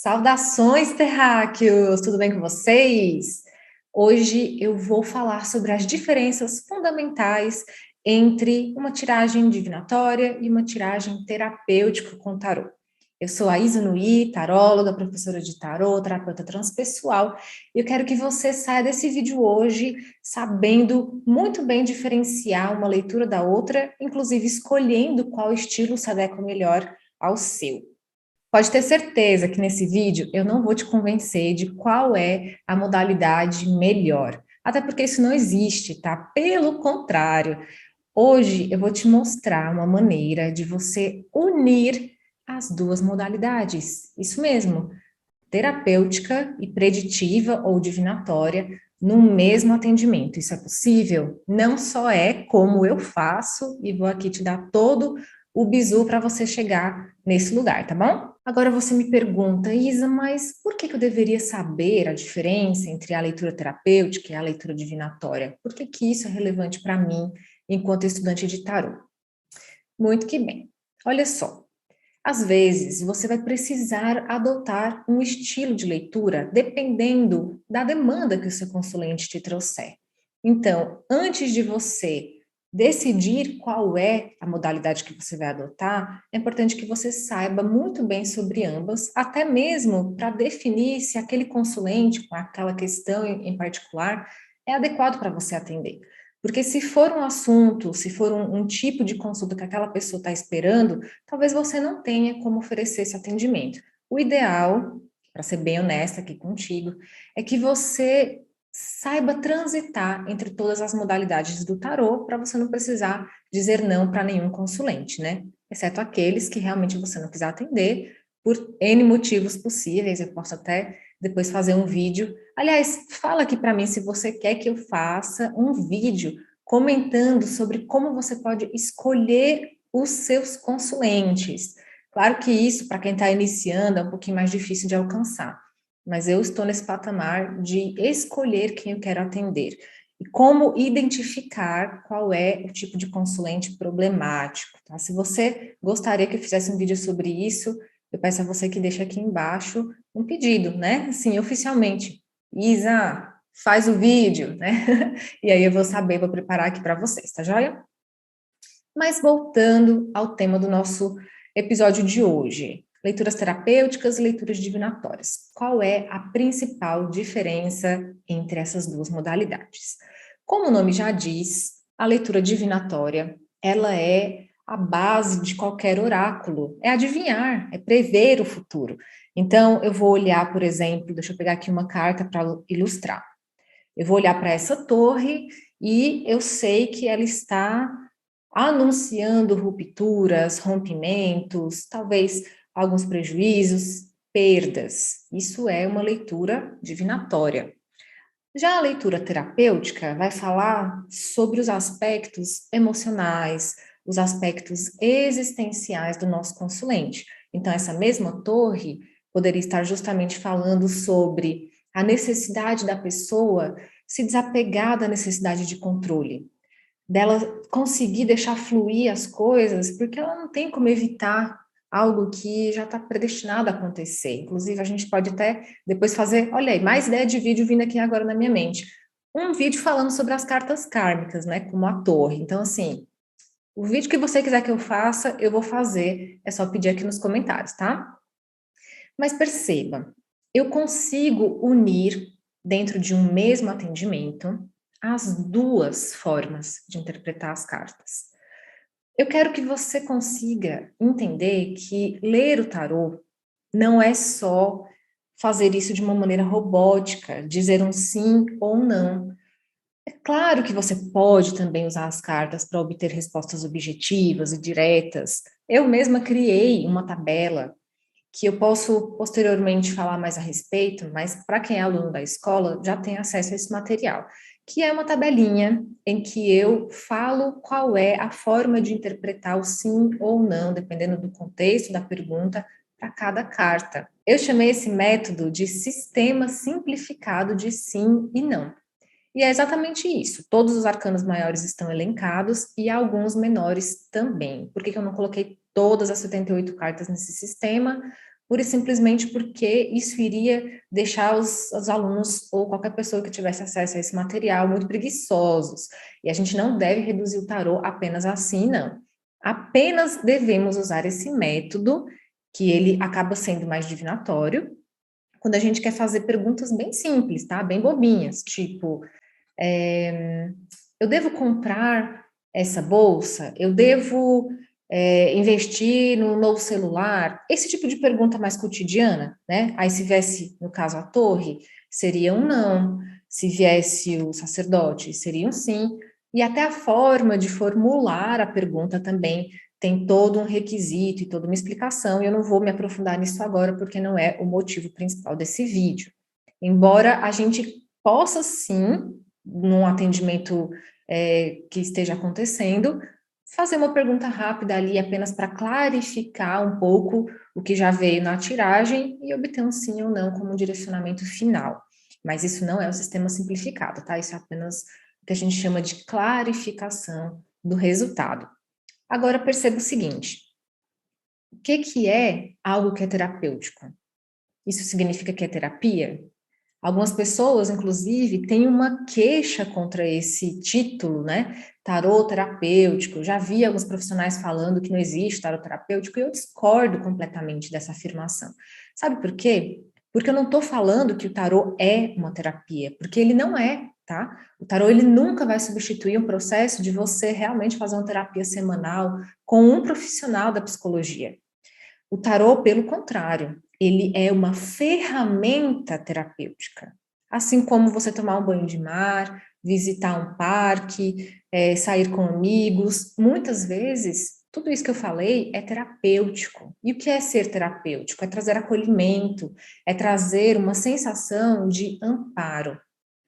Saudações, terráqueos! Tudo bem com vocês? Hoje eu vou falar sobre as diferenças fundamentais entre uma tiragem divinatória e uma tiragem terapêutica com tarô. Eu sou a Isa Nui, taróloga, professora de tarô, terapeuta transpessoal, e eu quero que você saia desse vídeo hoje sabendo muito bem diferenciar uma leitura da outra, inclusive escolhendo qual estilo se adequa melhor ao seu. Pode ter certeza que nesse vídeo eu não vou te convencer de qual é a modalidade melhor. Até porque isso não existe, tá? Pelo contrário, hoje eu vou te mostrar uma maneira de você unir as duas modalidades. Isso mesmo, terapêutica e preditiva ou divinatória no mesmo atendimento. Isso é possível? Não só é como eu faço, e vou aqui te dar todo o bizu para você chegar nesse lugar, tá bom? Agora você me pergunta, Isa, mas por que eu deveria saber a diferença entre a leitura terapêutica e a leitura divinatória? Por que isso é relevante para mim enquanto estudante de tarô? Muito que bem. Olha só, às vezes, você vai precisar adotar um estilo de leitura dependendo da demanda que o seu consulente te trouxer. Então, antes de você decidir qual é a modalidade que você vai adotar, é importante que você saiba muito bem sobre ambas, até mesmo para definir se aquele consulente, com aquela questão em particular, é adequado para você atender. Porque se for um assunto, se for um tipo de consulta que aquela pessoa está esperando, talvez você não tenha como oferecer esse atendimento. O ideal, para ser bem honesta aqui contigo, é que você saiba transitar entre todas as modalidades do tarô para você não precisar dizer não para nenhum consulente, né? Exceto aqueles que realmente você não quiser atender por N motivos possíveis. Eu posso até depois fazer um vídeo. Aliás, fala aqui para mim se você quer que eu faça um vídeo comentando sobre como você pode escolher os seus consulentes. Claro que isso, para quem está iniciando, é um pouquinho mais difícil de alcançar, mas eu estou nesse patamar de escolher quem eu quero atender. E como identificar qual é o tipo de consulente problemático, tá? Se você gostaria que eu fizesse um vídeo sobre isso, eu peço a você que deixe aqui embaixo um pedido, né? Assim, oficialmente. Isa, faz o vídeo, né? E aí eu vou saber, vou preparar aqui para vocês, tá joia? Mas voltando ao tema do nosso episódio de hoje, leituras terapêuticas e leituras divinatórias. Qual é a principal diferença entre essas duas modalidades? Como o nome já diz, a leitura divinatória, ela é a base de qualquer oráculo, é adivinhar, é prever o futuro. Então, eu vou olhar, por exemplo, deixa eu pegar aqui uma carta para ilustrar. Eu vou olhar para essa torre e eu sei que ela está anunciando rupturas, rompimentos, talvez alguns prejuízos, perdas. Isso é uma leitura divinatória. Já a leitura terapêutica vai falar sobre os aspectos emocionais, os aspectos existenciais do nosso consulente. Então, essa mesma torre poderia estar justamente falando sobre a necessidade da pessoa se desapegar da necessidade de controle, dela conseguir deixar fluir as coisas, porque ela não tem como evitar algo que já está predestinado a acontecer. Inclusive, a gente pode até depois fazer, olha aí, mais ideia de vídeo vindo aqui agora na minha mente. Um vídeo falando sobre as cartas kármicas, né, como a torre. Então, assim, o vídeo que você quiser que eu faça, eu vou fazer. É só pedir aqui nos comentários, tá? Mas perceba, eu consigo unir dentro de um mesmo atendimento as duas formas de interpretar as cartas. Eu quero que você consiga entender que ler o tarô não é só fazer isso de uma maneira robótica, dizer um sim ou um não. É claro que você pode também usar as cartas para obter respostas objetivas e diretas. Eu mesma criei uma tabela que eu posso posteriormente falar mais a respeito, mas para quem é aluno da escola já tem acesso a esse material, que é uma tabelinha em que eu falo qual é a forma de interpretar o sim ou não, dependendo do contexto da pergunta, para cada carta. Eu chamei esse método de sistema simplificado de sim e não. E é exatamente isso. Todos os arcanos maiores estão elencados e alguns menores também. Por que eu não coloquei todas as 78 cartas nesse sistema? pura e simplesmente porque isso iria deixar os alunos ou qualquer pessoa que tivesse acesso a esse material muito preguiçosos. E a gente não deve reduzir o tarô apenas assim, não. Apenas devemos usar esse método, que ele acaba sendo mais divinatório, quando a gente quer fazer perguntas bem simples, tá? Bem bobinhas, tipo, eu devo comprar essa bolsa? Eu devo investir num novo celular? Esse tipo de pergunta mais cotidiana, né? Aí se viesse, no caso, a torre, seria um não. Se viesse o sacerdote, seria um sim. E até a forma de formular a pergunta também tem todo um requisito e toda uma explicação, e eu não vou me aprofundar nisso agora, porque não é o motivo principal desse vídeo. Embora a gente possa sim, num atendimento que esteja acontecendo, fazer uma pergunta rápida ali apenas para clarificar um pouco o que já veio na tiragem e obter um sim ou não como direcionamento final. Mas isso não é o sistema simplificado, tá? Isso é apenas o que a gente chama de clarificação do resultado. Agora perceba o seguinte: o que é algo que é terapêutico? Isso significa que é terapia? Algumas pessoas, inclusive, têm uma queixa contra esse título, né? Tarô terapêutico. Já vi alguns profissionais falando que não existe tarô terapêutico e eu discordo completamente dessa afirmação. Sabe por quê? Porque eu não estou falando que o tarô é uma terapia, porque ele não é, tá? O tarô ele nunca vai substituir um processo de você realmente fazer uma terapia semanal com um profissional da psicologia. O tarô, pelo contrário, ele é uma ferramenta terapêutica. Assim como você tomar um banho de mar, visitar um parque, sair com amigos, muitas vezes tudo isso que eu falei é terapêutico. E o que é ser terapêutico? É trazer acolhimento, é trazer uma sensação de amparo.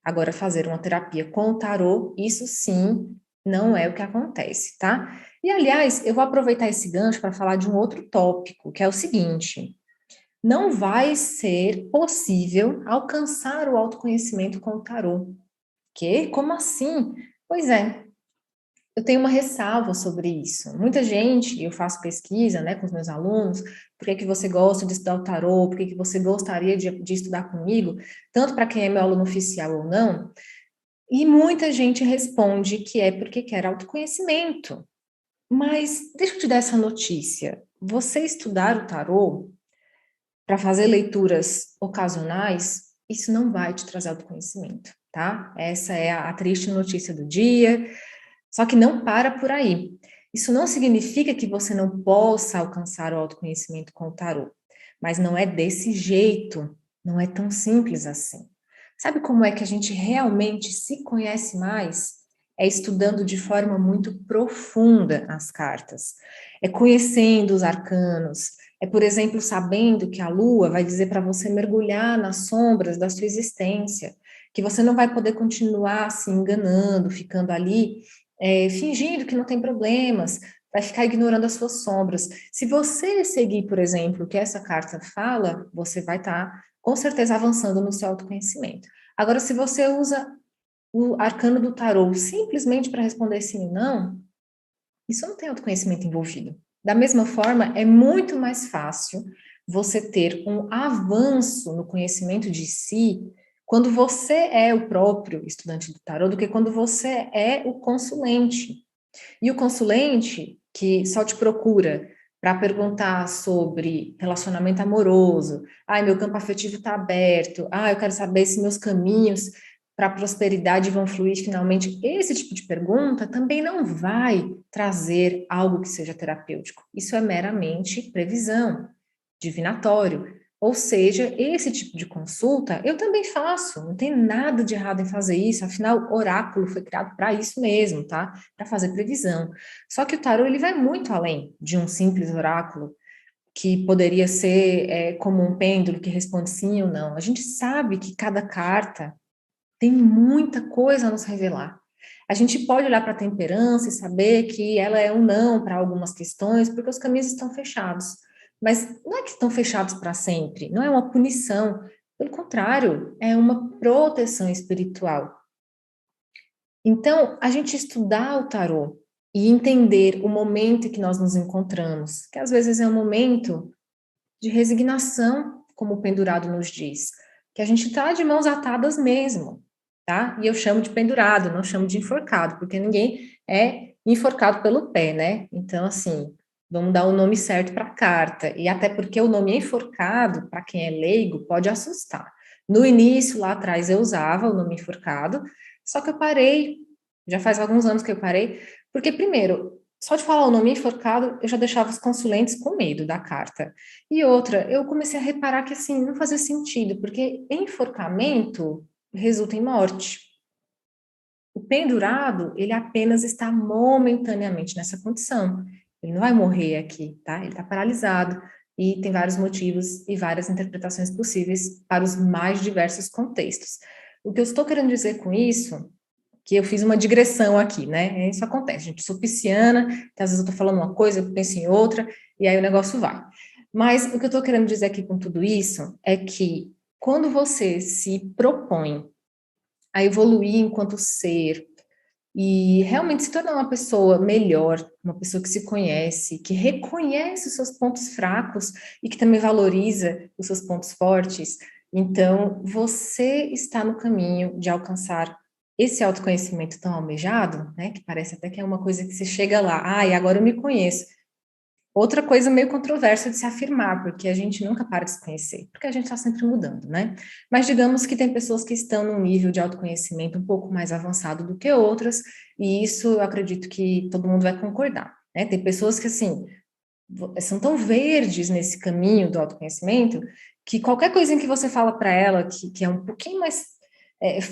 Agora, fazer uma terapia com o tarô, isso sim, não é o que acontece, tá? E, aliás, eu vou aproveitar esse gancho para falar de um outro tópico, que é o seguinte: não vai ser possível alcançar o autoconhecimento com o tarô. Que? Como assim? Pois é, eu tenho uma ressalva sobre isso. Muita gente, eu faço pesquisa, né, com os meus alunos, por que que você gosta de estudar o tarô, por que que você gostaria de estudar comigo, tanto para quem é meu aluno oficial ou não, e muita gente responde que é porque quer autoconhecimento. Mas deixa eu te dar essa notícia. Você estudar o tarô para fazer leituras ocasionais, isso não vai te trazer autoconhecimento, tá? Essa é a triste notícia do dia. Só que não para por aí. Isso não significa que você não possa alcançar o autoconhecimento com o tarô, mas não é desse jeito, não é tão simples assim. Sabe como é que a gente realmente se conhece mais? É estudando de forma muito profunda as cartas, é conhecendo os arcanos, é, por exemplo, sabendo que a lua vai dizer para você mergulhar nas sombras da sua existência, que você não vai poder continuar se enganando, ficando ali fingindo que não tem problemas, vai ficar ignorando as suas sombras. Se você seguir, por exemplo, o que essa carta fala, você vai estar, com certeza, avançando no seu autoconhecimento. Agora, se você usa o arcano do tarô simplesmente para responder sim ou não, isso não tem autoconhecimento envolvido. Da mesma forma, é muito mais fácil você ter um avanço no conhecimento de si quando você é o próprio estudante do tarô do que quando você é o consulente. E o consulente, que só te procura para perguntar sobre relacionamento amoroso, ai, meu campo afetivo está aberto, eu quero saber se meus caminhos para a prosperidade vão fluir finalmente. Esse tipo de pergunta também não vai trazer algo que seja terapêutico. Isso é meramente previsão, divinatório. Ou seja, esse tipo de consulta eu também faço, não tem nada de errado em fazer isso, afinal, o oráculo foi criado para isso mesmo, tá? Para fazer previsão. Só que o tarô, ele vai muito além de um simples oráculo, que poderia ser como um pêndulo que responde sim ou não. A gente sabe que cada carta tem muita coisa a nos revelar. A gente pode olhar para a temperança e saber que ela é um não para algumas questões, porque os caminhos estão fechados. Mas não é que estão fechados para sempre, não é uma punição. Pelo contrário, é uma proteção espiritual. Então, a gente estudar o tarô e entender o momento em que nós nos encontramos, que às vezes é um momento de resignação, como o pendurado nos diz, que a gente está de mãos atadas mesmo, tá? E eu chamo de pendurado, não chamo de enforcado, porque ninguém é enforcado pelo pé, né? Então, assim, vamos dar o nome certo para a carta, e até porque o nome enforcado, para quem é leigo, pode assustar. No início, lá atrás, eu usava o nome enforcado, só que eu parei, já faz alguns anos que eu parei, porque, primeiro, só de falar o nome enforcado, eu já deixava os consulentes com medo da carta. E outra, eu comecei a reparar que, assim, não fazia sentido, porque enforcamento resulta em morte. O pendurado, ele apenas está momentaneamente nessa condição. Ele não vai morrer aqui, tá? Ele está paralisado. E tem vários motivos e várias interpretações possíveis para os mais diversos contextos. O que eu estou querendo dizer com isso, que eu fiz uma digressão aqui, né? Isso acontece, gente. Sou pisciana, que às vezes eu estou falando uma coisa, eu penso em outra, e aí o negócio vai. Mas o que eu estou querendo dizer aqui com tudo isso é que quando você se propõe a evoluir enquanto ser e realmente se tornar uma pessoa melhor, uma pessoa que se conhece, que reconhece os seus pontos fracos e que também valoriza os seus pontos fortes, então você está no caminho de alcançar esse autoconhecimento tão almejado, né, que parece até que é uma coisa que você chega lá, e agora eu me conheço. Outra coisa meio controversa de se afirmar, porque a gente nunca para de se conhecer, porque a gente está sempre mudando, né? Mas digamos que tem pessoas que estão num nível de autoconhecimento um pouco mais avançado do que outras, e isso eu acredito que todo mundo vai concordar, né? Tem pessoas que, assim, são tão verdes nesse caminho do autoconhecimento, que qualquer coisinha que você fala para ela, que é um pouquinho mais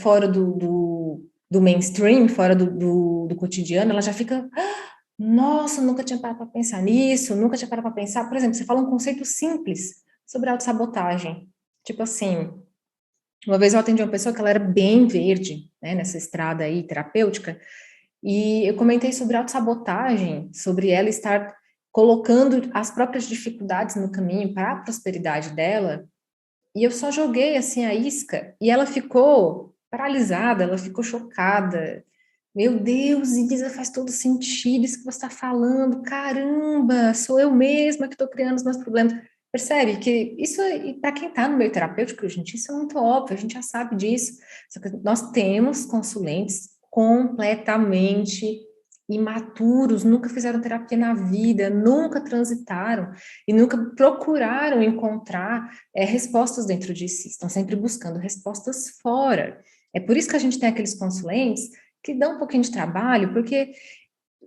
fora do mainstream, fora do cotidiano, ela já fica nossa, nunca tinha parado para pensar nisso, nunca tinha parado para pensar. Por exemplo, você fala um conceito simples sobre autossabotagem. Tipo assim, uma vez eu atendi uma pessoa que ela era bem verde, né, nessa estrada aí terapêutica, e eu comentei sobre autossabotagem, sobre ela estar colocando as próprias dificuldades no caminho para a prosperidade dela, e eu só joguei assim a isca, e ela ficou paralisada, ela ficou chocada, meu Deus, Elisa, faz todo sentido isso que você está falando. Caramba, sou eu mesma que estou criando os meus problemas. Percebe que isso, para quem está no meio terapêutico, gente, isso é muito óbvio, a gente já sabe disso. Só que nós temos consulentes completamente imaturos, nunca fizeram terapia na vida, nunca transitaram e nunca procuraram encontrar respostas dentro de si, estão sempre buscando respostas fora. É por isso que a gente tem aqueles consulentes que dão um pouquinho de trabalho, porque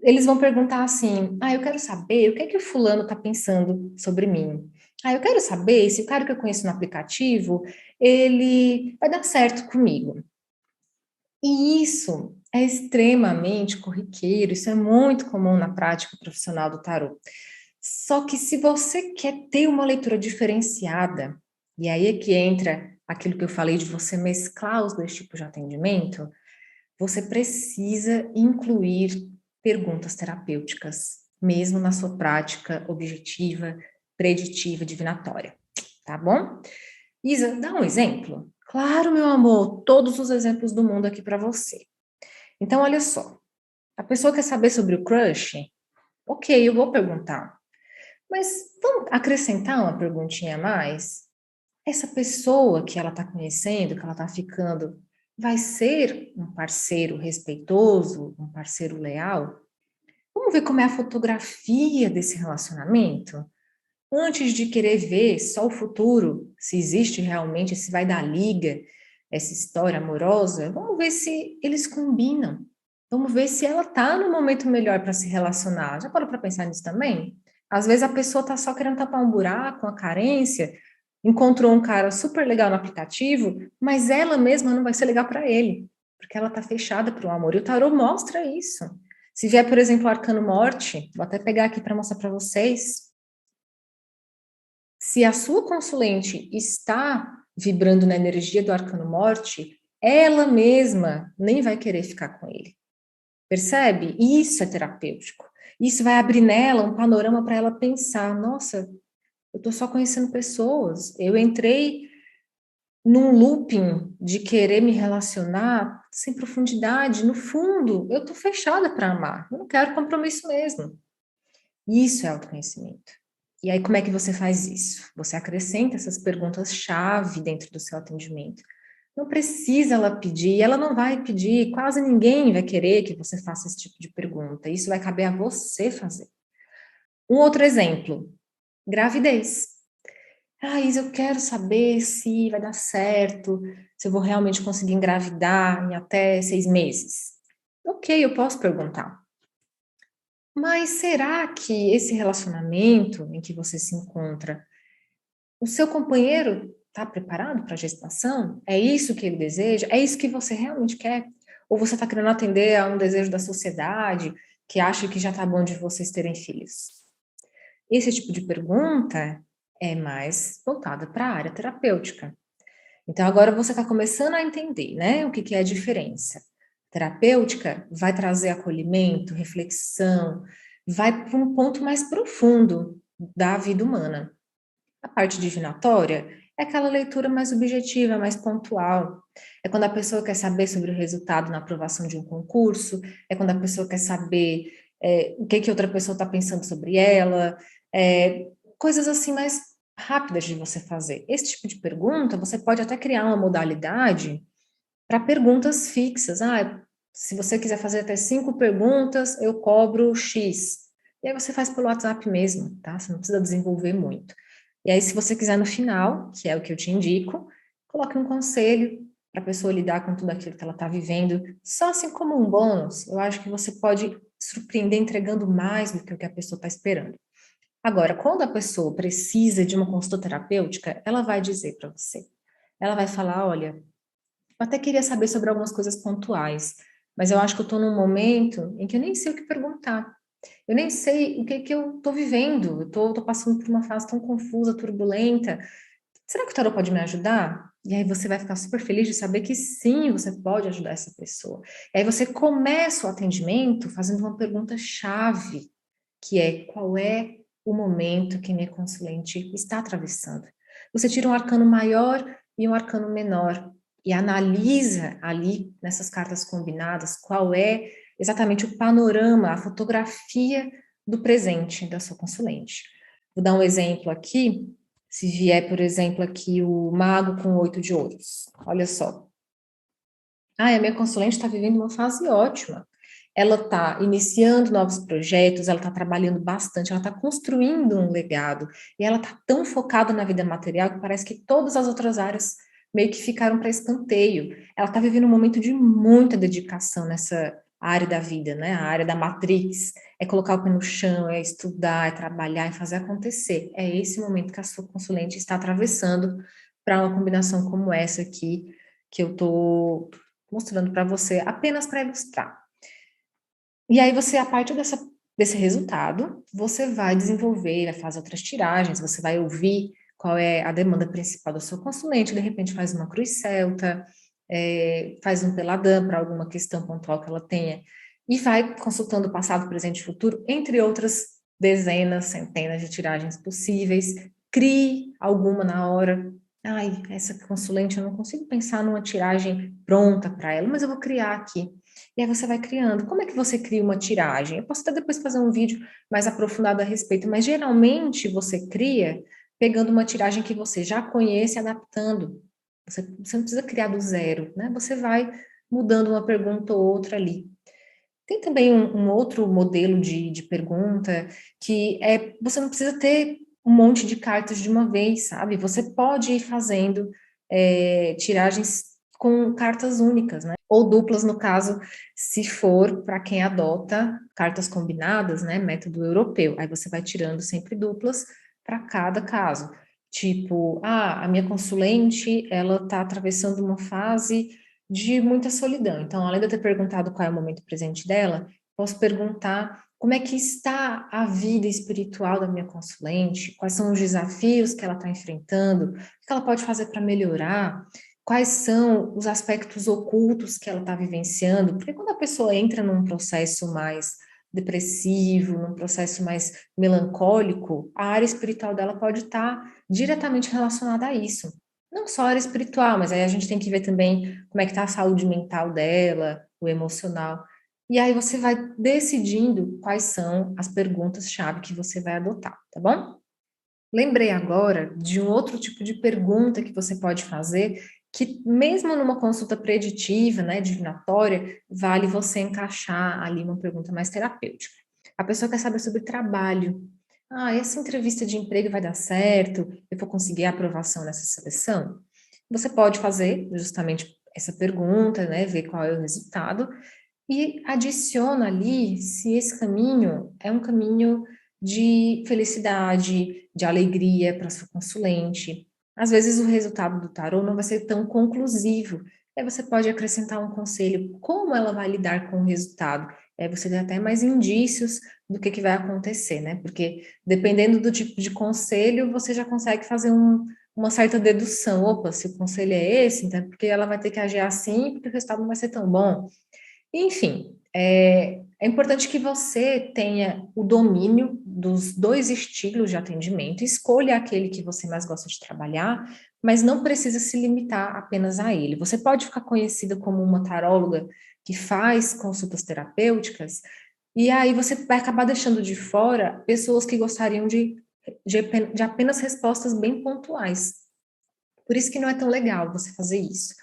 eles vão perguntar assim: eu quero saber o que é que o fulano está pensando sobre mim. Eu quero saber se o cara que eu conheço no aplicativo, ele vai dar certo comigo. E isso é extremamente corriqueiro, isso é muito comum na prática profissional do tarot. Só que se você quer ter uma leitura diferenciada, e aí é que entra aquilo que eu falei de você mesclar os dois tipos de atendimento, você precisa incluir perguntas terapêuticas, mesmo na sua prática objetiva, preditiva, divinatória, tá bom? Isa, dá um exemplo? Claro, meu amor, todos os exemplos do mundo aqui para você. Então, olha só, a pessoa quer saber sobre o crush? Ok, eu vou perguntar. Mas vamos acrescentar uma perguntinha a mais? Essa pessoa que ela está conhecendo, que ela está ficando, vai ser um parceiro respeitoso, um parceiro leal? Vamos ver como é a fotografia desse relacionamento? Antes de querer ver só o futuro, se existe realmente, se vai dar liga, essa história amorosa, vamos ver se eles combinam. Vamos ver se ela está no momento melhor para se relacionar. Já parou para pensar nisso também? Às vezes a pessoa está só querendo tapar um buraco, uma carência, encontrou um cara super legal no aplicativo, mas ela mesma não vai ser legal para ele, porque ela está fechada para o amor. E o tarô mostra isso. Se vier, por exemplo, o Arcano Morte, vou até pegar aqui para mostrar para vocês. Se a sua consulente está vibrando na energia do Arcano Morte, ela mesma nem vai querer ficar com ele. Percebe? Isso é terapêutico. Isso vai abrir nela um panorama para ela pensar: nossa, eu estou só conhecendo pessoas. Eu entrei num looping de querer me relacionar sem profundidade. No fundo, eu estou fechada para amar. Eu não quero compromisso mesmo. Isso é autoconhecimento. E aí, como é que você faz isso? Você acrescenta essas perguntas-chave dentro do seu atendimento. Não precisa ela pedir, ela não vai pedir, quase ninguém vai querer que você faça esse tipo de pergunta. Isso vai caber a você fazer. Um outro exemplo, gravidez. Ah, Isa, eu quero saber se vai dar certo, se eu vou realmente conseguir engravidar em até 6 meses. Ok, eu posso perguntar. Mas será que esse relacionamento em que você se encontra, o seu companheiro está preparado para a gestação? É isso que ele deseja? É isso que você realmente quer? Ou você está querendo atender a um desejo da sociedade que acha que já está bom de vocês terem filhos? Esse tipo de pergunta é mais voltada para a área terapêutica. Então, agora você está começando a entender, né, o que que é a diferença. Terapêutica vai trazer acolhimento, reflexão, vai para um ponto mais profundo da vida humana. A parte divinatória é aquela leitura mais objetiva, mais pontual. É quando a pessoa quer saber sobre o resultado na aprovação de um concurso, é quando a pessoa quer saber o que que outra pessoa está pensando sobre ela, coisas assim mais rápidas de você fazer. Esse tipo de pergunta, você pode até criar uma modalidade para perguntas fixas. Ah, se você quiser fazer até 5 perguntas, eu cobro X. E aí você faz pelo WhatsApp mesmo, tá? Você não precisa desenvolver muito. E aí, se você quiser no final, que é o que eu te indico, coloque um conselho para a pessoa lidar com tudo aquilo que ela está vivendo, só assim como um bônus. Eu acho que você pode surpreender entregando mais do que o que a pessoa está esperando. Agora, quando a pessoa precisa de uma consulta terapêutica, ela vai dizer para você. Ela vai falar, olha, eu até queria saber sobre algumas coisas pontuais, mas eu acho que eu estou num momento em que eu nem sei o que perguntar. Eu nem sei o que que eu estou vivendo. Eu estou passando por uma fase tão confusa, turbulenta. Será que o tarot pode me ajudar? E aí você vai ficar super feliz de saber que sim, você pode ajudar essa pessoa. E aí você começa o atendimento fazendo uma pergunta chave, que é qual é o momento que minha consulente está atravessando. Você tira um arcano maior e um arcano menor e analisa ali nessas cartas combinadas qual é exatamente o panorama, a fotografia do presente da sua consulente. Vou dar um exemplo aqui. Se vier, por exemplo, aqui o mago com 8 de ouros. Olha só. Ah, a minha consulente está vivendo uma fase ótima. Ela está iniciando novos projetos, ela está trabalhando bastante, ela está construindo um legado. E ela está tão focada na vida material que parece que todas as outras áreas meio que ficaram para escanteio. Ela está vivendo um momento de muita dedicação nessa área da vida, né? A área da matrix. É colocar o pé no chão, é estudar, é trabalhar, é fazer acontecer. É esse momento que a sua consulente está atravessando para uma combinação como essa aqui, que eu estou mostrando para você apenas para ilustrar. E aí você, a partir desse resultado, você vai desenvolver, vai fazer outras tiragens, você vai ouvir qual é a demanda principal do seu consulente, de repente faz uma cruz celta, faz um peladã para alguma questão pontual que ela tenha, e vai consultando o passado, presente e futuro, entre outras dezenas, centenas de tiragens possíveis, crie alguma na hora. Ai, essa consulente, eu não consigo pensar numa tiragem pronta para ela, mas eu vou criar aqui. E aí você vai criando. Como é que você cria uma tiragem? Eu posso até depois fazer um vídeo mais aprofundado a respeito, mas geralmente você cria pegando uma tiragem que você já conhece e adaptando. Você não precisa criar do zero, né? Você vai mudando uma pergunta ou outra ali. Tem também um outro modelo de pergunta que é, você não precisa ter um monte de cartas de uma vez, sabe? Você pode ir fazendo tiragens com cartas únicas, né? Ou duplas, no caso, se for para quem adota cartas combinadas, né? Método europeu. Aí você vai tirando sempre duplas para cada caso. Tipo, a minha consulente, ela está atravessando uma fase de muita solidão. Então, além de eu ter perguntado qual é o momento presente dela, posso perguntar como é que está a vida espiritual da minha consulente, quais são os desafios que ela está enfrentando, o que ela pode fazer para melhorar, quais são os aspectos ocultos que ela está vivenciando, porque quando a pessoa entra num processo mais depressivo, num processo mais melancólico, a área espiritual dela pode estar diretamente relacionada a isso. Não só a área espiritual, mas aí a gente tem que ver também como é que está a saúde mental dela, o emocional. E aí você vai decidindo quais são as perguntas-chave que você vai adotar, tá bom? Lembrei agora de um outro tipo de pergunta que você pode fazer, que mesmo numa consulta preditiva, né, divinatória, vale você encaixar ali uma pergunta mais terapêutica. A pessoa quer saber sobre trabalho. Ah, essa entrevista de emprego vai dar certo? Eu vou conseguir a aprovação nessa seleção? Você pode fazer justamente essa pergunta, né, ver qual é o resultado, e adiciona ali se esse caminho é um caminho de felicidade, de alegria para sua consulente. Às vezes o resultado do tarô não vai ser tão conclusivo. Aí você pode acrescentar um conselho, como ela vai lidar com o resultado. Aí você tem até mais indícios do que vai acontecer, né? Porque dependendo do tipo de conselho, você já consegue fazer uma certa dedução. Opa, se o conselho é esse, então é porque ela vai ter que agir assim, porque o resultado não vai ser tão bom. Enfim, é importante que você tenha o domínio dos dois estilos de atendimento, escolha aquele que você mais gosta de trabalhar, mas não precisa se limitar apenas a ele. Você pode ficar conhecida como uma taróloga que faz consultas terapêuticas, e aí você vai acabar deixando de fora pessoas que gostariam de apenas respostas bem pontuais. Por isso que não é tão legal você fazer isso.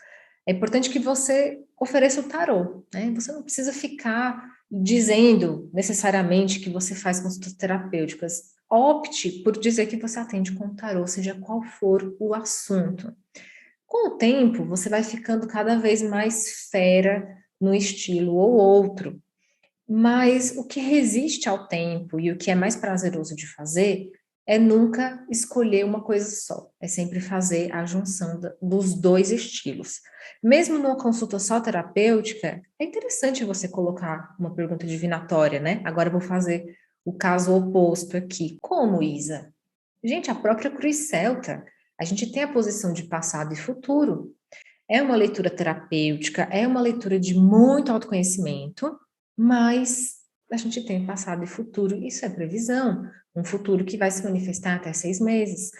É importante que você ofereça o tarô, né? Você não precisa ficar dizendo necessariamente que você faz consultas terapêuticas. Opte por dizer que você atende com o tarô, seja qual for o assunto. Com o tempo, você vai ficando cada vez mais fera no estilo ou outro. Mas o que resiste ao tempo e o que é mais prazeroso de fazer é nunca escolher uma coisa só, é sempre fazer a junção dos dois estilos. Mesmo numa consulta só terapêutica, é interessante você colocar uma pergunta divinatória, né? Agora eu vou fazer o caso oposto aqui. Como, Isa? Gente, a própria cruz celta, a gente tem a posição de passado e futuro. É uma leitura terapêutica, é uma leitura de muito autoconhecimento, mas a gente tem passado e futuro, isso é previsão, um futuro que vai se manifestar até 6 meses.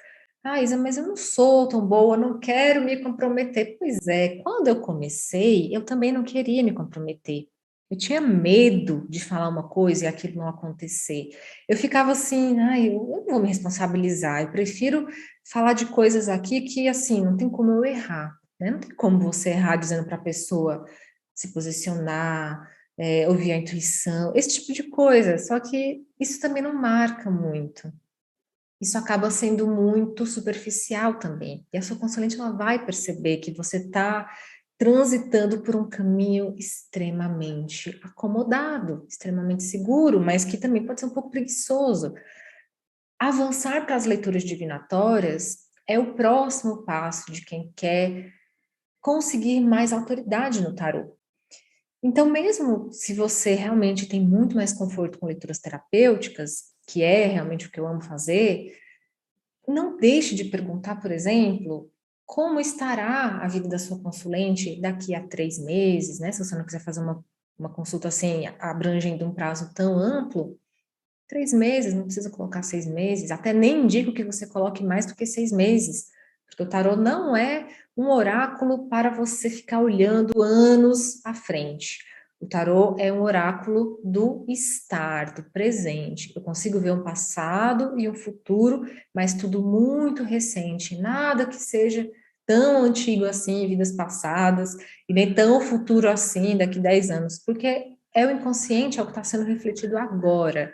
Ah, Isa, mas eu não sou tão boa, não quero me comprometer. Pois é, quando eu comecei, eu também não queria me comprometer. Eu tinha medo de falar uma coisa e aquilo não acontecer. Eu ficava assim, ai, eu não vou me responsabilizar, eu prefiro falar de coisas aqui que, assim, não tem como eu errar, né? Não tem como você errar dizendo para a pessoa se posicionar, ouvir a intuição, esse tipo de coisa. Só que isso também não marca muito. Isso acaba sendo muito superficial também. E a sua consulente ela vai perceber que você está transitando por um caminho extremamente acomodado, extremamente seguro, mas que também pode ser um pouco preguiçoso. Avançar para as leituras divinatórias é o próximo passo de quem quer conseguir mais autoridade no tarô. Então, mesmo se você realmente tem muito mais conforto com leituras terapêuticas, que é realmente o que eu amo fazer, não deixe de perguntar, por exemplo, como estará a vida da sua consulente daqui a 3 meses, né? Se você não quiser fazer uma consulta assim, abrangendo um prazo tão amplo, 3 meses, não precisa colocar 6 meses, até nem indico que você coloque mais do que 6 meses, porque o tarô não é um oráculo para você ficar olhando anos à frente. O tarô é um oráculo do estar, do presente. Eu consigo ver um passado e um futuro, mas tudo muito recente, nada que seja tão antigo assim, vidas passadas, e nem tão futuro assim, daqui 10 anos, porque é o inconsciente, é o que está sendo refletido agora.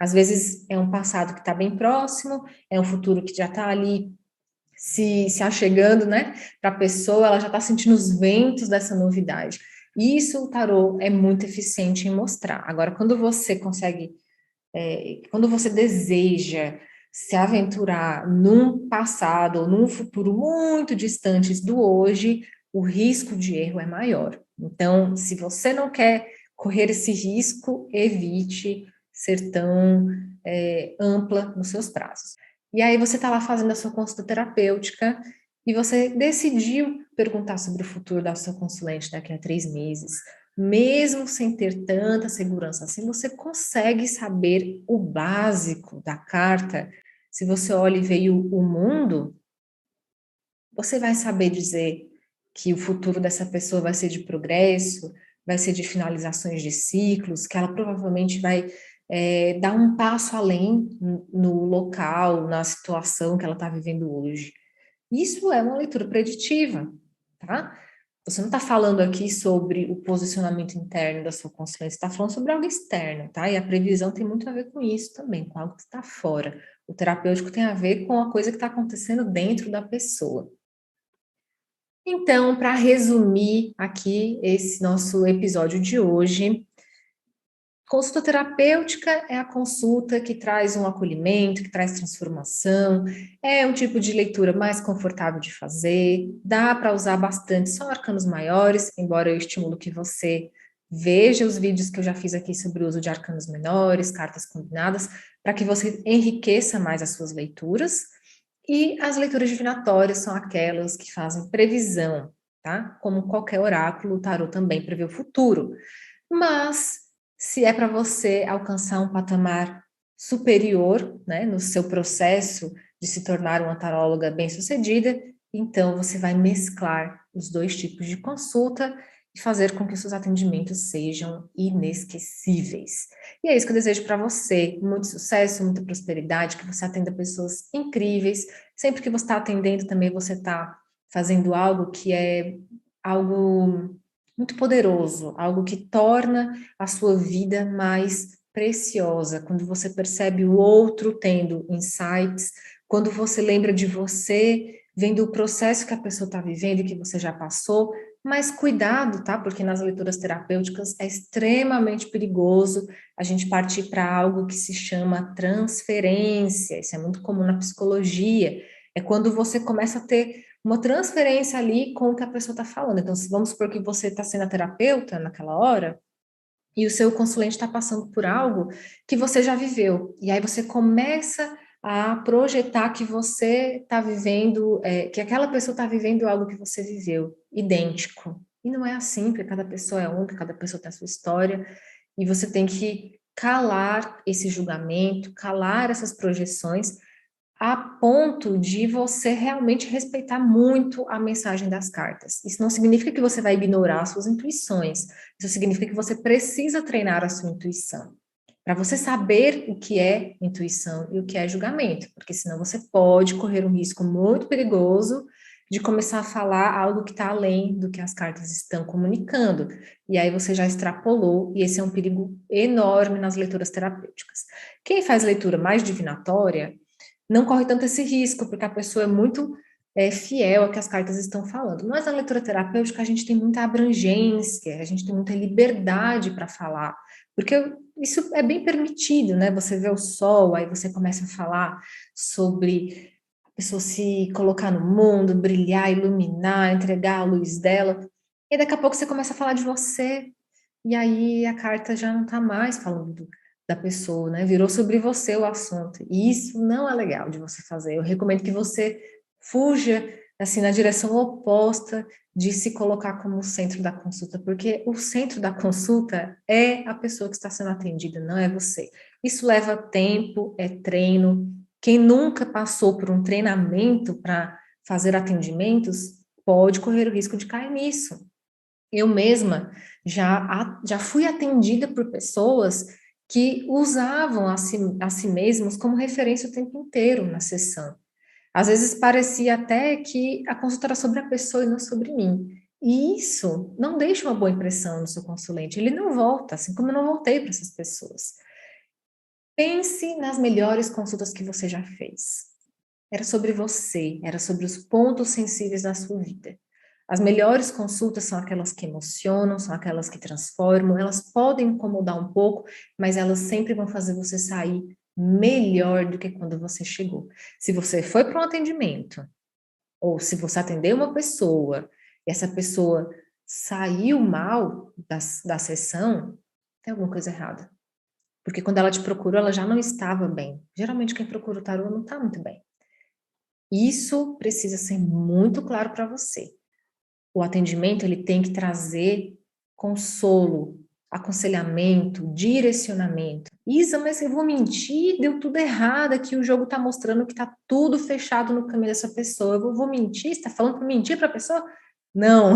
Às vezes é um passado que está bem próximo, é um futuro que já está ali se achegando, né? Para a pessoa, ela já está sentindo os ventos dessa novidade. E isso o tarô é muito eficiente em mostrar. Agora, quando você consegue, quando você deseja se aventurar num passado ou num futuro muito distantes do hoje, o risco de erro é maior. Então, se você não quer correr esse risco, evite ser tão ampla nos seus prazos. E aí você está lá fazendo a sua consulta terapêutica e você decidiu perguntar sobre o futuro da sua consulente daqui a 3 meses. Mesmo sem ter tanta segurança assim, você consegue saber o básico da carta. Se você olha e vê o mundo, você vai saber dizer que o futuro dessa pessoa vai ser de progresso, vai ser de finalizações de ciclos, que ela provavelmente vai dar um passo além no local, na situação que ela está vivendo hoje. Isso é uma leitura preditiva, tá? Você não está falando aqui sobre o posicionamento interno da sua consulência, você está falando sobre algo externo, tá? E a previsão tem muito a ver com isso também, com algo que está fora. O terapêutico tem a ver com a coisa que está acontecendo dentro da pessoa. Então, para resumir aqui esse nosso episódio de hoje, consulta terapêutica é a consulta que traz um acolhimento, que traz transformação, é um tipo de leitura mais confortável de fazer, dá para usar bastante só arcanos maiores, embora eu estimulo que você veja os vídeos que eu já fiz aqui sobre o uso de arcanos menores, cartas combinadas, para que você enriqueça mais as suas leituras. E as leituras divinatórias são aquelas que fazem previsão, tá? Como qualquer oráculo, o tarô também prevê o futuro. Mas se é para você alcançar um patamar superior, né, no seu processo de se tornar uma taróloga bem-sucedida, então você vai mesclar os dois tipos de consulta e fazer com que os seus atendimentos sejam inesquecíveis. E é isso que eu desejo para você, muito sucesso, muita prosperidade, que você atenda pessoas incríveis. Sempre que você está atendendo também você está fazendo algo que é algo muito poderoso, algo que torna a sua vida mais preciosa. Quando você percebe o outro tendo insights, quando você lembra de você, vendo o processo que a pessoa está vivendo e que você já passou, mas cuidado, tá? Porque nas leituras terapêuticas é extremamente perigoso a gente partir para algo que se chama transferência. Isso é muito comum na psicologia. É quando você começa a ter uma transferência ali com o que a pessoa está falando. Então, se vamos supor que você está sendo a terapeuta naquela hora, e o seu consulente está passando por algo que você já viveu. E aí você começa a projetar que você está vivendo, que aquela pessoa está vivendo algo que você viveu, idêntico. E não é assim, porque cada pessoa é única, cada pessoa tem a sua história, e você tem que calar esse julgamento, calar essas projeções, a ponto de você realmente respeitar muito a mensagem das cartas. Isso não significa que você vai ignorar as suas intuições. Isso significa que você precisa treinar a sua intuição. Para você saber o que é intuição e o que é julgamento, porque senão você pode correr um risco muito perigoso de começar a falar algo que está além do que as cartas estão comunicando. E aí você já extrapolou, e esse é um perigo enorme nas leituras terapêuticas. Quem faz leitura mais divinatória não corre tanto esse risco, porque a pessoa é muito fiel ao que as cartas estão falando. Mas na leitura terapêutica a gente tem muita abrangência, a gente tem muita liberdade para falar, porque isso é bem permitido, né? Você vê o sol, aí você começa a falar sobre a pessoa se colocar no mundo, brilhar, iluminar, entregar a luz dela, e daqui a pouco você começa a falar de você, e aí a carta já não está mais falando da pessoa, né? Virou sobre você o assunto. E isso não é legal de você fazer. Eu recomendo que você fuja assim na direção oposta de se colocar como o centro da consulta, porque o centro da consulta é a pessoa que está sendo atendida, não é você. Isso leva tempo, é treino. Quem nunca passou por um treinamento para fazer atendimentos pode correr o risco de cair nisso. Eu mesma já fui atendida por pessoas que usavam a si mesmos como referência o tempo inteiro na sessão. Às vezes parecia até que a consulta era sobre a pessoa e não sobre mim. E isso não deixa uma boa impressão no seu consulente. Ele não volta, assim como eu não voltei para essas pessoas. Pense nas melhores consultas que você já fez. Era sobre você, era sobre os pontos sensíveis da sua vida. As melhores consultas são aquelas que emocionam, são aquelas que transformam, elas podem incomodar um pouco, mas elas sempre vão fazer você sair melhor do que quando você chegou. Se você foi para um atendimento, ou se você atendeu uma pessoa, e essa pessoa saiu mal da sessão, tem alguma coisa errada. Porque quando ela te procurou, ela já não estava bem. Geralmente quem procura o tarô não está muito bem. Isso precisa ser muito claro para você. O atendimento ele tem que trazer consolo, aconselhamento, direcionamento. Isa, mas eu vou mentir, deu tudo errado aqui, o jogo está mostrando que está tudo fechado no caminho dessa pessoa. Eu vou mentir? Você está falando para mentir para a pessoa? Não.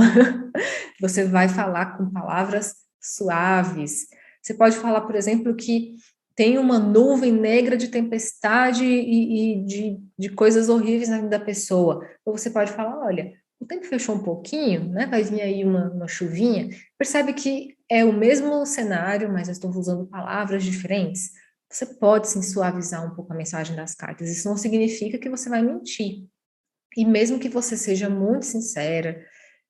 Você vai falar com palavras suaves. Você pode falar, por exemplo, que tem uma nuvem negra de tempestade e de coisas horríveis na vida da pessoa. Ou você pode falar, olha, o tempo fechou um pouquinho, né? Vai vir aí uma chuvinha. Percebe que é o mesmo cenário, mas eu estou usando palavras diferentes. Você pode sim suavizar um pouco a mensagem das cartas. Isso não significa que você vai mentir. E mesmo que você seja muito sincera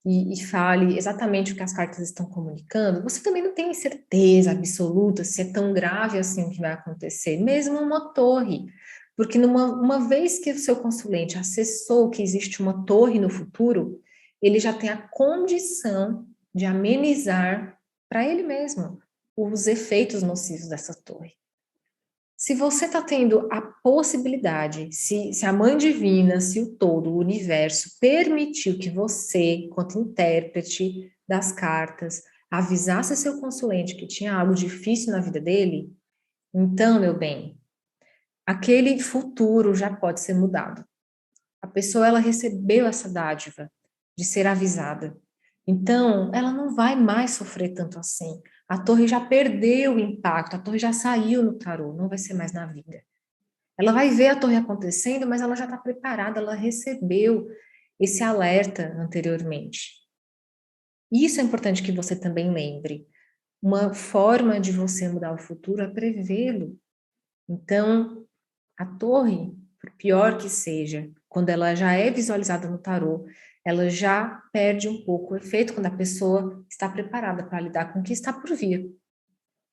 e fale exatamente o que as cartas estão comunicando, você também não tem certeza absoluta se é tão grave assim o que vai acontecer, mesmo uma torre. Porque uma vez que o seu consulente acessou que existe uma torre no futuro, ele já tem a condição de amenizar para ele mesmo os efeitos nocivos dessa torre. Se você está tendo a possibilidade, se a Mãe Divina, se o todo, o universo, permitiu que você, enquanto intérprete das cartas, avisasse seu consulente que tinha algo difícil na vida dele, então, meu bem, aquele futuro já pode ser mudado. A pessoa, ela recebeu essa dádiva de ser avisada. Então, ela não vai mais sofrer tanto assim. A torre já perdeu o impacto, a torre já saiu no tarô, não vai ser mais na vida. Ela vai ver a torre acontecendo, mas ela já está preparada, ela recebeu esse alerta anteriormente. Isso é importante que você também lembre. Uma forma de você mudar o futuro é prevê-lo. Então, a torre, por pior que seja, quando ela já é visualizada no tarô, ela já perde um pouco o efeito quando a pessoa está preparada para lidar com o que está por vir.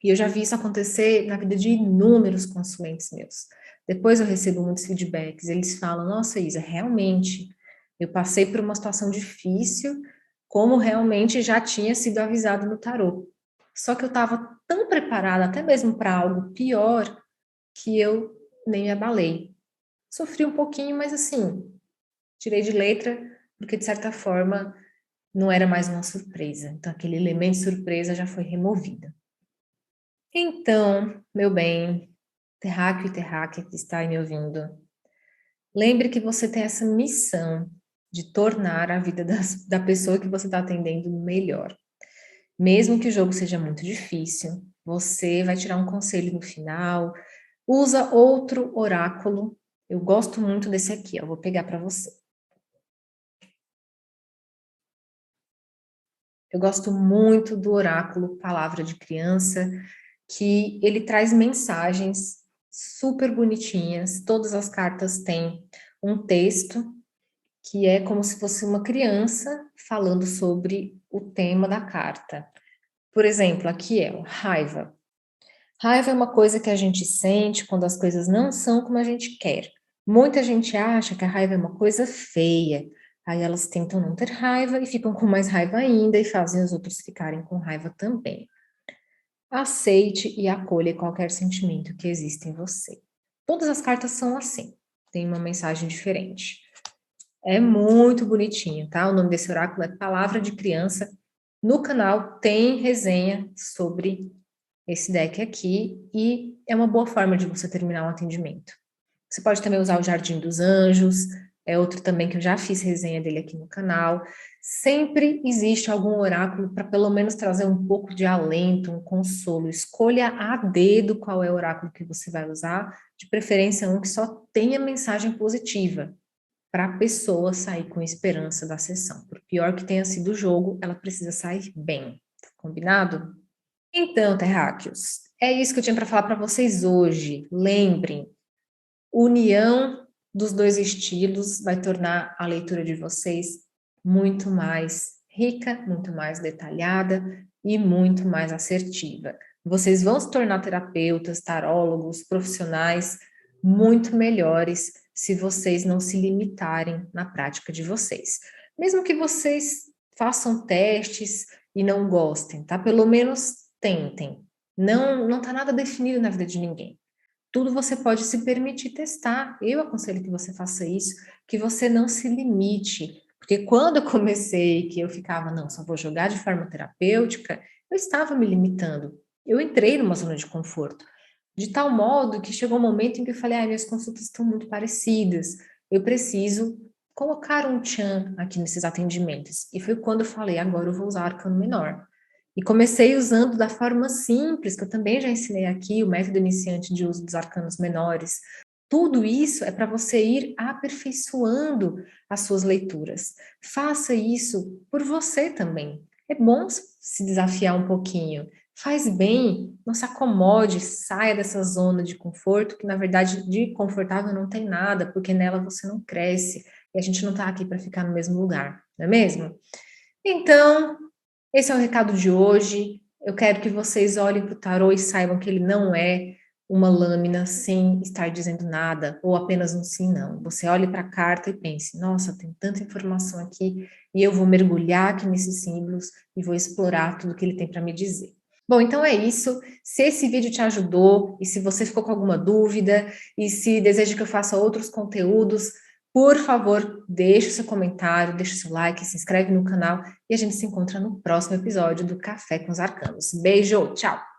E eu já vi isso acontecer na vida de inúmeros consulentes meus. Depois eu recebo muitos feedbacks, eles falam, nossa, Isa, realmente, eu passei por uma situação difícil, como realmente já tinha sido avisado no tarô. Só que eu estava tão preparada, até mesmo para algo pior, que eu nem me abalei. Sofri um pouquinho, mas assim, tirei de letra, porque de certa forma não era mais uma surpresa. Então aquele elemento surpresa já foi removido. Então, meu bem, terráqueo e terráquea que está aí me ouvindo, lembre que você tem essa missão de tornar a vida da pessoa que você está atendendo melhor. Mesmo que o jogo seja muito difícil, você vai tirar um conselho no final, usa outro oráculo. Eu gosto muito desse aqui, ó, vou pegar para você. Eu gosto muito do oráculo Palavra de Criança, que ele traz mensagens super bonitinhas. Todas as cartas têm um texto que é como se fosse uma criança falando sobre o tema da carta. Por exemplo, aqui é o raiva. Raiva é uma coisa que a gente sente quando as coisas não são como a gente quer. Muita gente acha que a raiva é uma coisa feia. Aí elas tentam não ter raiva e ficam com mais raiva ainda e fazem os outros ficarem com raiva também. Aceite e acolha qualquer sentimento que existe em você. Todas as cartas são assim, tem uma mensagem diferente. É muito bonitinho, tá? O nome desse oráculo é Palavra de Criança. No canal tem resenha sobre esse deck aqui e é uma boa forma de você terminar um atendimento. Você pode também usar o Jardim dos Anjos, é outro também que eu já fiz resenha dele aqui no canal. Sempre existe algum oráculo para pelo menos trazer um pouco de alento, um consolo. Escolha a dedo qual é o oráculo que você vai usar, de preferência um que só tenha mensagem positiva, para a pessoa sair com esperança da sessão. Por pior que tenha sido o jogo, ela precisa sair bem. Combinado? Então, terráqueos, é isso que eu tinha para falar para vocês hoje. Lembrem, união dos dois estilos vai tornar a leitura de vocês muito mais rica, muito mais detalhada e muito mais assertiva. Vocês vão se tornar terapeutas, tarólogos, profissionais muito melhores se vocês não se limitarem na prática de vocês. Mesmo que vocês façam testes e não gostem, tá? Pelo menos tentem. Não tá nada definido na vida de ninguém. Tudo você pode se permitir testar. Eu aconselho que você faça isso, que você não se limite. Porque quando eu comecei, que eu ficava, não, só vou jogar de forma terapêutica, eu estava me limitando. Eu entrei numa zona de conforto. De tal modo que chegou um momento em que eu falei, minhas consultas estão muito parecidas. Eu preciso colocar um tchan aqui nesses atendimentos. E foi quando eu falei, agora eu vou usar arcano menor. E comecei usando da forma simples, que eu também já ensinei aqui, o método iniciante de uso dos arcanos menores. Tudo isso é para você ir aperfeiçoando as suas leituras. Faça isso por você também. É bom se desafiar um pouquinho. Faz bem, não se acomode, saia dessa zona de conforto, que na verdade de confortável não tem nada, porque nela você não cresce e a gente não está aqui para ficar no mesmo lugar, não é mesmo? Então, esse é o recado de hoje. Eu quero que vocês olhem para o tarô e saibam que ele não é uma lâmina sem estar dizendo nada, ou apenas um sim, não. Você olhe para a carta e pense, nossa, tem tanta informação aqui, e eu vou mergulhar aqui nesses símbolos e vou explorar tudo que ele tem para me dizer. Bom, então é isso. Se esse vídeo te ajudou, e se você ficou com alguma dúvida, e se deseja que eu faça outros conteúdos, por favor, deixe o seu comentário, deixe o seu like, se inscreve no canal e a gente se encontra no próximo episódio do Café com os Arcanos. Beijo, tchau!